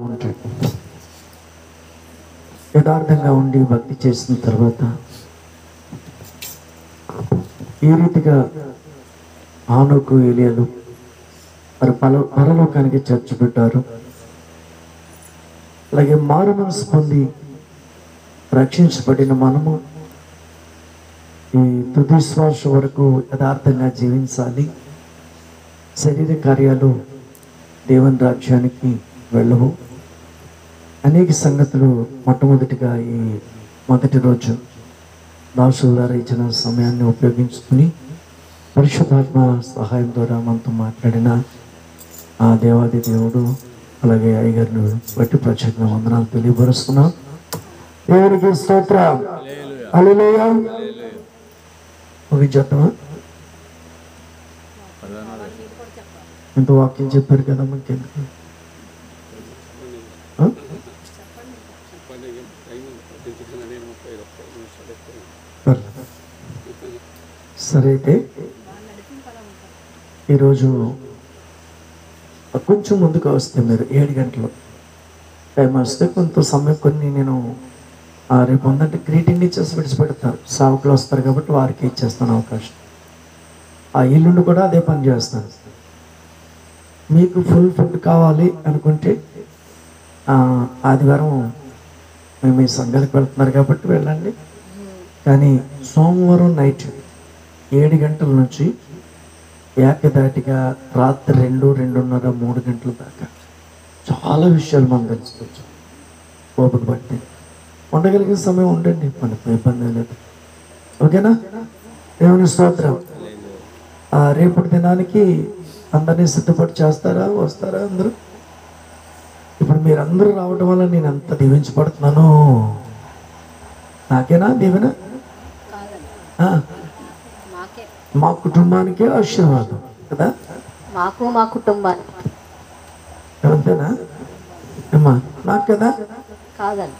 ఉంటాడు. యథార్థంగా ఉండి భక్తి చేసిన తర్వాత ఈ రీతిగా ఆనోకు ఏలియాలు మరి పరలోకానికి చర్చ పెట్టారు. అలాగే మారు మనసు పొంది రక్షించబడిన మనము ఈ తుది శ్వాస వరకు యథార్థంగా జీవించాలి. శరీర కార్యాలు దేవుని రాజ్యానికి వెళ్ళవు. అనేక సంగతులు మొట్టమొదటిగా ఈ మొదటి రోజు దాసుల ద్వారా ఇచ్చిన సమయాన్ని ఉపయోగించుకుని పరిశుద్ధాత్మ సహాయం ద్వారా మనతో మాట్లాడిన ఆ దేవాది దేవుడు అలాగే అయ్యగారిని బట్టి ప్రత్యేకంగా వందనాలు తెలియపరుస్తున్నాం. దేవునికి స్తోత్రం. హల్లెలూయా. ముగించేద్దామా? ఇంత వాక్యం చెప్పారు కదా మనకెందుకు? సరే, అయితే ఈరోజు కొంచెం ముందుకు వస్తే మీరు 7 గంటలు టైం వస్తే కొంత సమయం నేను రేపు ఉందంటే గ్రీటింగ్ ఇచ్చేసి విడిచిపెడతారు. సావుకులు వస్తారు కాబట్టి వారికి ఇచ్చేస్తాను అవకాశం. ఆ ఇల్లుండి కూడా అదే పని చేస్తాను. మీకు ఫుల్ ఫుడ్ కావాలి అనుకుంటే ఆదివారం మేము ఈ సంఘానికి వెళ్తున్నారు కాబట్టి వెళ్ళండి. కానీ సోమవారం నైట్ 7 గంటల నుంచి ఏకదాటిగా రాత్రి 2, 2:30, 3 గంటల దాకా చాలా విషయాలు మనం తెలుసుకోవచ్చు. ఓపిక బట్టి ఉండగలిగిన సమయం ఉండండి, మనకు ఇబ్బంది లేదు. ఓకేనా? దేవుని స్తోత్రం. రేపటి దినానికి అందరినీ సిద్ధపడి చేస్తారా? వస్తారా అందరూ? ఇప్పుడు మీరందరూ రావడం వల్ల నేను ఎంత దీవించబడుతున్నాను. నాకేనా దీవెన? మా కుటుంబానికే ఆశీర్వాదం కదా. మాకు మా కుటుంబానికి అంతేనా అమ్మా? నాకు కదా కాదండి.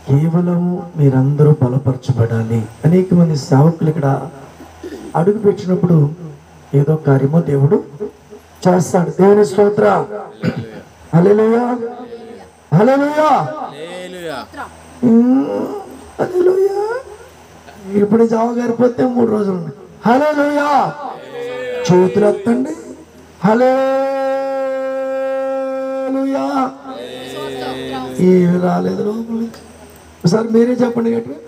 కేవలం మీరందరూ బలపరచబడాలి. అనేక మంది సేవకులు ఇక్కడ అడుగు పెట్టినప్పుడు ఏదో కార్యమో దేవుడు చేస్తాడు. దేవుని స్తోత్రం. హల్లెలూయా, హల్లెలూయా, హల్లెలూయా. ఇప్పుడు జావ గారిపోతే 3 రోజులు ఉన్నాయి. హల్లెలూయా. చేతులు ఎత్తండి. హల్లెలూయా. ఏమి రాలేదు లోపల. ఒకసారి మీరే చెప్పండి గట్టిగా.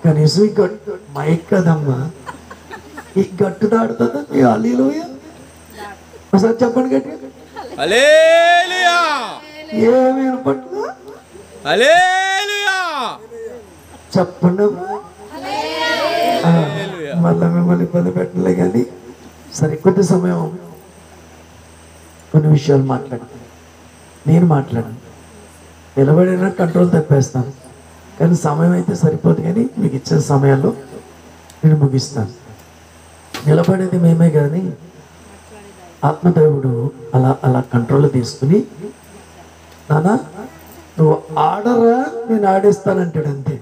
కనీసం ఈ గట్టు మైక్ కదమ్మా, ఈ గట్టు దాడుతుందా మీ హల్లెలూయా? ఒకసారి చెప్పండి గట్టిగా. ఏమి వినపట్లా? చెప్పండి. మళ్ళీ మిమ్మల్ని ఇబ్బంది పెట్టలే కానీ సరే, కొద్ది సమయం కొన్ని విషయాలు మాట్లాడతాను. నేను మాట్లాడాను, నిలబడిన కంట్రోల్ తప్పేస్తాను. కానీ సమయం అయితే సరిపోదు. కానీ మీకు ఇచ్చిన సమయాల్లో నేను ముగిస్తాను. నిలబడేది మేమే కానీ ఆత్మదేవుడు అలా అలా కంట్రోల్ తీసుకుని, నానా నువ్వు ఆడరా నేను ఆడిస్తానంటాడు అంతే.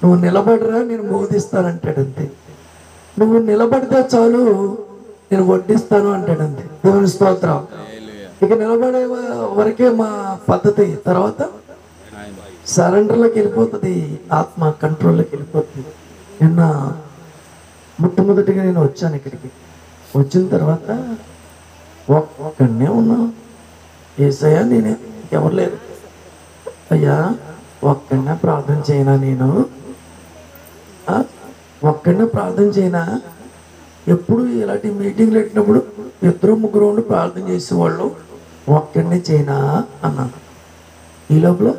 నువ్వు నిలబడరా నేను మోదిస్తానంటాడు అంతే. నువ్వు నిలబడితే చాలు నేను వడ్డిస్తాను అంటాడు అంతే. దేవుని స్తోత్రం. ఇక నిలబడే వరకే మా పద్ధతి. తర్వాత సరెండర్లోకి వెళ్ళిపోతుంది, ఆత్మ కంట్రోల్లోకి వెళ్ళిపోతుంది. నిన్న మొట్టమొదటిగా నేను వచ్చాను ఇక్కడికి. వచ్చిన తర్వాత ఒక్కడనే ఉన్నా. ఏసయ్యా నేనే, ఎవరు లేరు. అయ్యా ఒక్కడనే ప్రార్థన చేయనా? నేను ఒక్కడనే ప్రార్థన చేయనా? ఎప్పుడు ఇలాంటి మీటింగ్లు పెట్టినప్పుడు 2, 3 ఉండి ప్రార్థన చేసేవాళ్ళు. ఒక్కడనే చేయనా అన్నాను. ఈ లోపల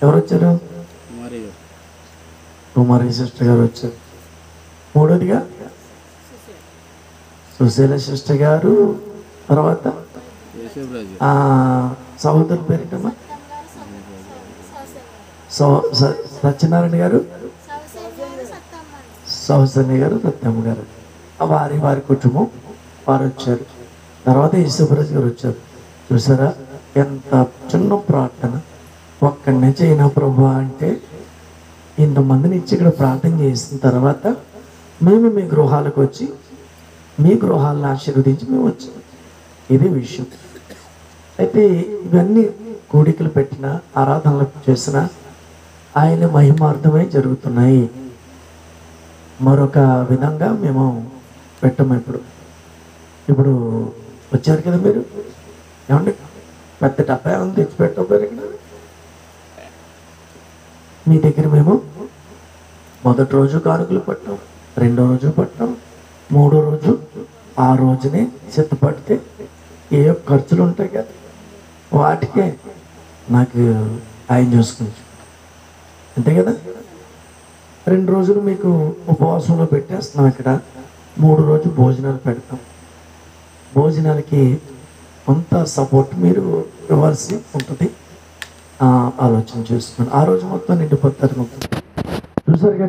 ఎవరు వచ్చారు? కుమారి సిస్టర్ గారు వచ్చారు. మూడోదిగా సుశీల సిస్టర్ గారు. తర్వాత సహోదరు పేరిటమ్మా సత్యనారాయణ గారు, సౌసన్య గారు, సత్యమ్మ గారు, వారి కుటుంబం వారు వచ్చారు. తర్వాత యేసుప్రసాద్ గారు వచ్చారు. చూసారా ఎంత చిన్న ప్రార్థన. ఒక్కడనే చేయనా ప్రభు అంటే ఇంతమందిని ఇచ్చి ఇక్కడ ప్రార్థన చేసిన తర్వాత మేము మీ గృహాలకు వచ్చి మీ గృహాలను ఆశీర్వదించి మేము వచ్చాము. ఇది విషయం. అయితే ఇవన్నీ కూడికలు పెట్టిన ఆరాధనలు చేసిన ఆయన మహిమార్థమై జరుగుతున్నాయి. మరొక విధంగా మేము పెట్టము. ఇప్పుడు వచ్చారు కదా మీరు, ఏమండి పెద్ద డబ్బా ఏమన్నా తెచ్చి పెట్టకపోయారు ఇక్కడ మీ దగ్గర. మేము మొదటి రోజు కానుకలు పట్టాం, రెండో రోజు పట్టాం, మూడో రోజు ఆ రోజునే సిద్ధపడితే ఏ ఖర్చులు ఉంటాయి కదా వాటికే నాకు ఆయన చూసుకుంటాం అంతే కదా. 2 రోజులు మీకు ఉపవాసంలో పెట్టేస్తున్నాం ఇక్కడ, 3 రోజు భోజనాలు పెడతాం. భోజనాలకి కొంత సపోర్ట్ మీరు ఇవ్వాల్సి ఉంటుంది. ఆలోచన చేసుకుని ఆ రోజు మొత్తం నిండిపోతారు మొత్తం చూసారుగా.